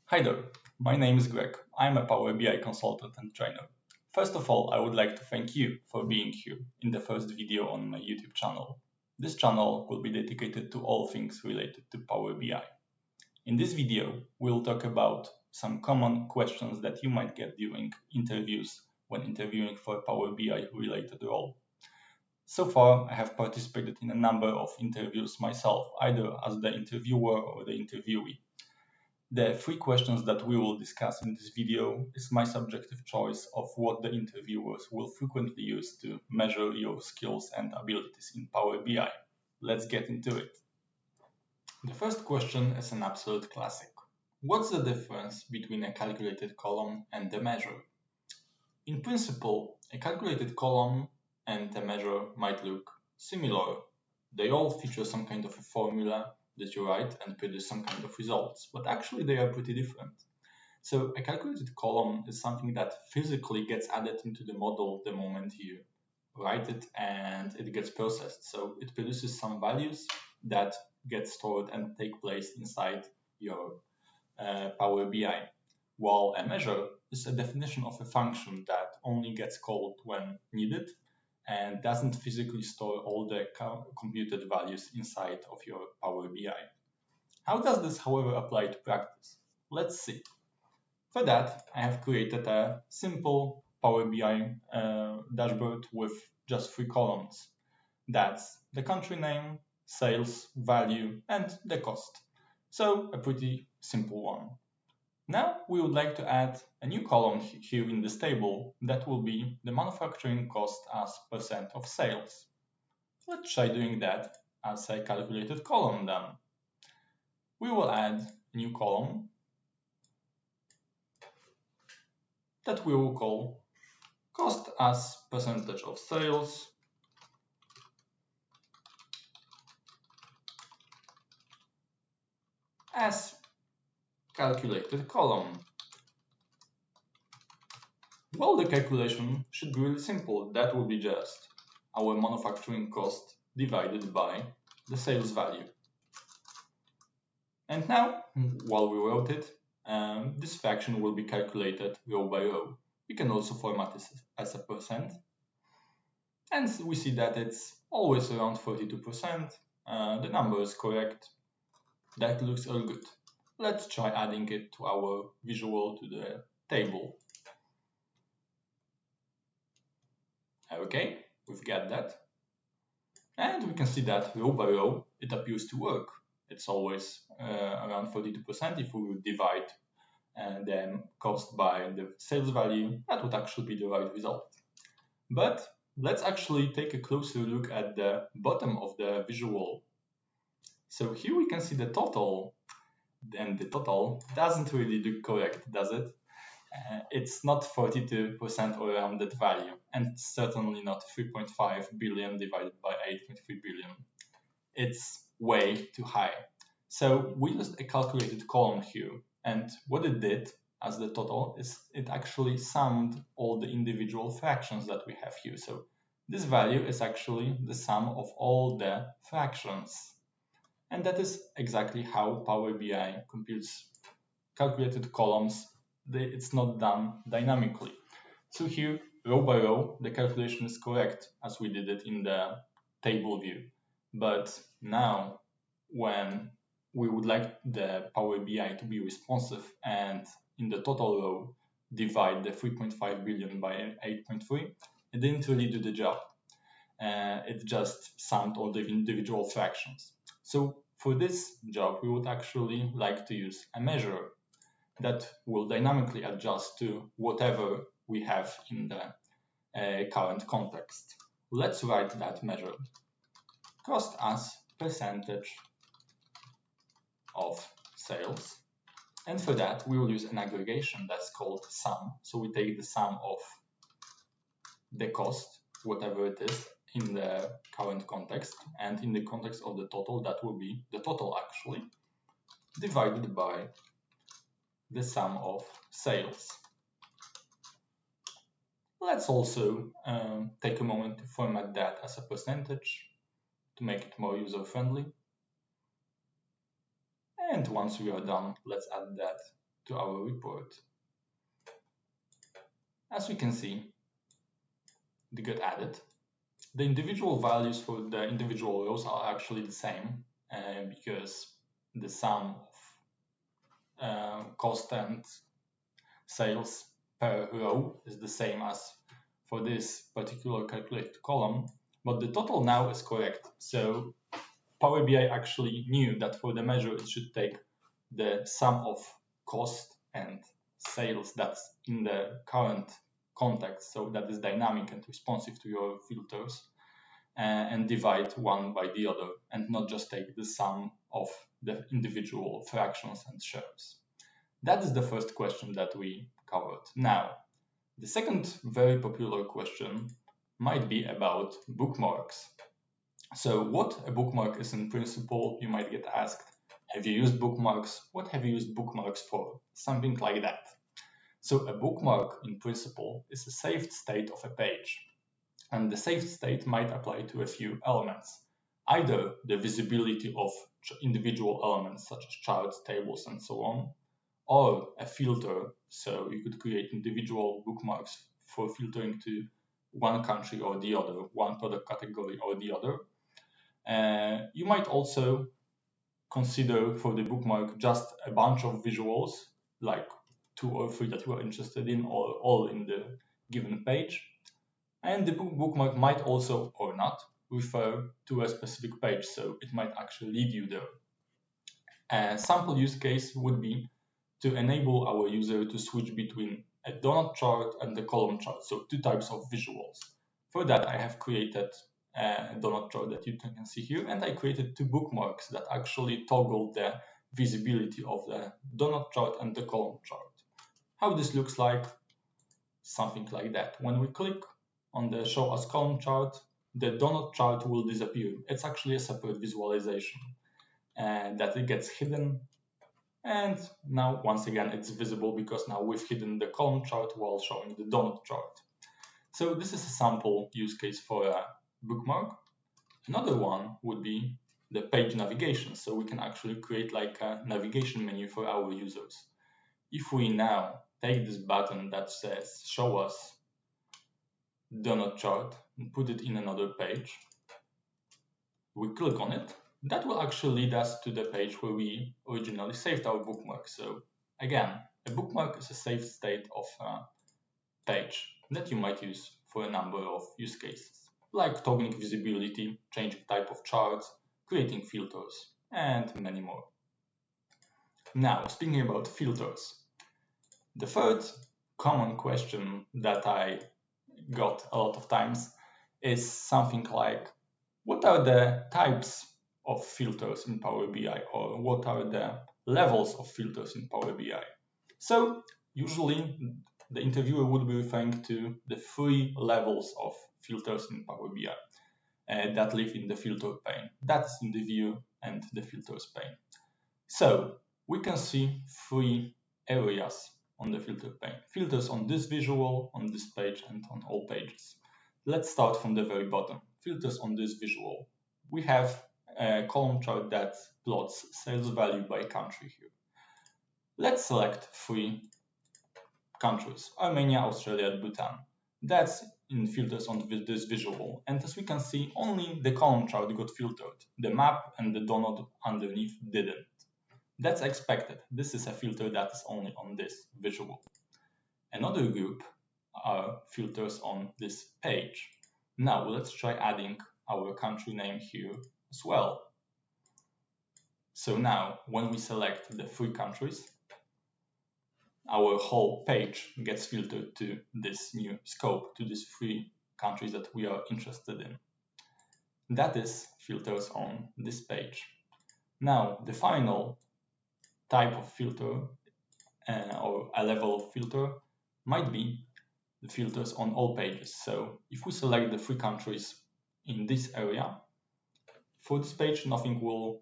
Hi there, my name is Greg. I'm a Power BI consultant and trainer. First of all, I would like to thank you for being here in the first video on my YouTube channel. This channel will be dedicated to all things related to Power BI. In this video, we'll talk about some common questions that you might get during interviews when interviewing for a Power BI related role. So far, I have participated in a number of interviews myself, either as the interviewer or the interviewee. The three questions that we will discuss in this video is my subjective choice of what the interviewers will frequently use to measure your skills and abilities in Power BI. Let's get into it. The first question is an absolute classic. What's the difference between a calculated column and a measure? In principle, a calculated column and a measure might look similar. They all feature some kind of a formula that you write and produce some kind of results, but actually they are pretty different. So a calculated column is something that physically gets added into the model the moment you write it and it gets processed. So it produces some values that get stored and take place inside your Power BI, while a measure is a definition of a function that only gets called when needed and doesn't physically store all the computed values inside of your Power BI. How does this, however, apply to practice? Let's see. For that, I have created a simple Power BI dashboard with just three columns. That's the country name, sales, value, and the cost. So a pretty simple one. Now we would like to add a new column here in this table that will be the manufacturing cost as percent of sales. Let's try doing that as a calculated column then. We will add a new column that we will call cost as percentage of sales as calculated column. Well, the calculation should be really simple. That will be just our manufacturing cost divided by the sales value. And now, while we wrote it, this fraction will be calculated row by row. We can also format this as a percent. And we see that it's always around 42%. The number is correct. That looks all good. Let's try adding it to our visual to the table. Okay, we've got that. And we can see that row by row, it appears to work. It's always around 42%. If we would divide the cost by the sales value, that would actually be the right result. But let's actually take a closer look at the bottom of the visual. So here we can see the total, and the total doesn't really look correct, does it? It's not 42% or around that value, and certainly not 3.5 billion divided by 8.3 billion. It's way too high. So we used a calculated column here, and what it did as the total is it actually summed all the individual fractions that we have here. So this value is actually the sum of all the fractions. And that is exactly how Power BI computes calculated columns. It's not done dynamically. So here, row by row, the calculation is correct as we did it in the table view. But now, when we would like the Power BI to be responsive and in the total row divide the 3.5 billion by 8.3, it didn't really do the job. It just summed all the individual fractions. So for this job, we would actually like to use a measure that will dynamically adjust to whatever we have in the current context. Let's write that measure. Cost as percentage of sales. And for that, we will use an aggregation that's called sum. So we take the sum of the cost, whatever it is, in the current context. And in the context of the total, that will be the total actually, divided by the sum of sales. Let's also take a moment to format that as a percentage to make it more user-friendly. And once we are done, let's add that to our report. As we can see, they get added. The individual values for the individual rows are actually the same because the sum of cost and sales per row is the same as for this particular calculated column, but the total now is correct. So Power BI actually knew that for the measure it should take the sum of cost and sales that's in the current context, so that is dynamic and responsive to your filters, and divide one by the other and not just take the sum of the individual fractions and shares. That is the first question that we covered. Now, the second very popular question might be about bookmarks. So what a bookmark is in principle, you might get asked. Have you used bookmarks? What have you used bookmarks for? Something like that. So a bookmark in principle is a saved state of a page. And the saved state might apply to a few elements. Either the visibility of individual elements such as charts, tables, and so on, or a filter, so you could create individual bookmarks for filtering to one country or the other, one product category or the other. You might also consider for the bookmark just a bunch of visuals, like 2 or 3 that you are interested in, or all in the given page. And the bookmark might also, or not, refer to a specific page, so it might actually lead you there. A sample use case would be to enable our user to switch between a donut chart and the column chart, so 2 types of visuals. For that, I have created a donut chart that you can see here, and I created 2 bookmarks that actually toggle the visibility of the donut chart and the column chart. How this looks like, something like that. When we click on the Show as Column chart, the donut chart will disappear. It's actually a separate visualization, and that it gets hidden. And now, once again, it's visible because now we've hidden the column chart while showing the donut chart. So this is a sample use case for a bookmark. Another one would be the page navigation. So we can actually create like a navigation menu for our users. If we now take this button that says Show us donut chart and put it in another page, we click on it, that will actually lead us to the page where we originally saved our bookmark. So again, a bookmark is a saved state of a page that you might use for a number of use cases, like toggling visibility, changing type of charts, creating filters, and many more. Now, speaking about filters, the third common question that I got a lot of times is something like, what are the types of filters in Power BI, or what are the levels of filters in Power BI? So usually the interviewer would be referring to the 3 levels of filters in Power BI that live in the filter pane. That's in the view and the filters pane. So we can see 3 areas on the filter pane. Filters on this visual, on this page, and on all pages. Let's start from the very bottom. Filters on this visual. We have a column chart that plots sales value by country here. Let's select 3 countries: Armenia, Australia, and Bhutan. That's in filters on this visual. And as we can see, only the column chart got filtered. The map and the donut underneath didn't. That's expected. This is a filter that is only on this visual. Another group are filters on this page. Now let's try adding our country name here as well. So now when we select the 3 countries, our whole page gets filtered to this new scope, to these 3 countries that we are interested in. That is filters on this page. Now the final type of filter or a level of filter might be the filters on all pages. So if we select the 3 countries in this area, for this page nothing will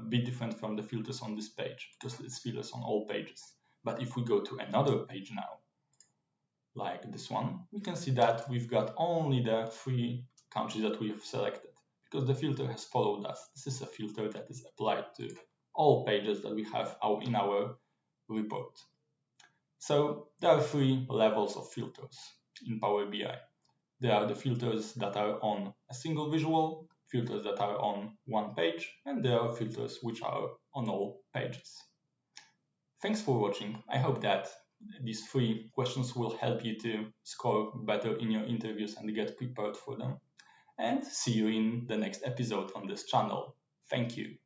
be different from the filters on this page because it's filters on all pages. But if we go to another page now, like this one, we can see that we've got only the 3 countries that we have selected because the filter has followed us. This is a filter that is applied to all pages that we have in our report. So there are three levels of filters in Power BI. There are the filters that are on a single visual, filters that are on one page, and there are filters which are on all pages. Thanks for watching. I hope that these three questions will help you to score better in your interviews and get prepared for them. And see you in the next episode on this channel. Thank you.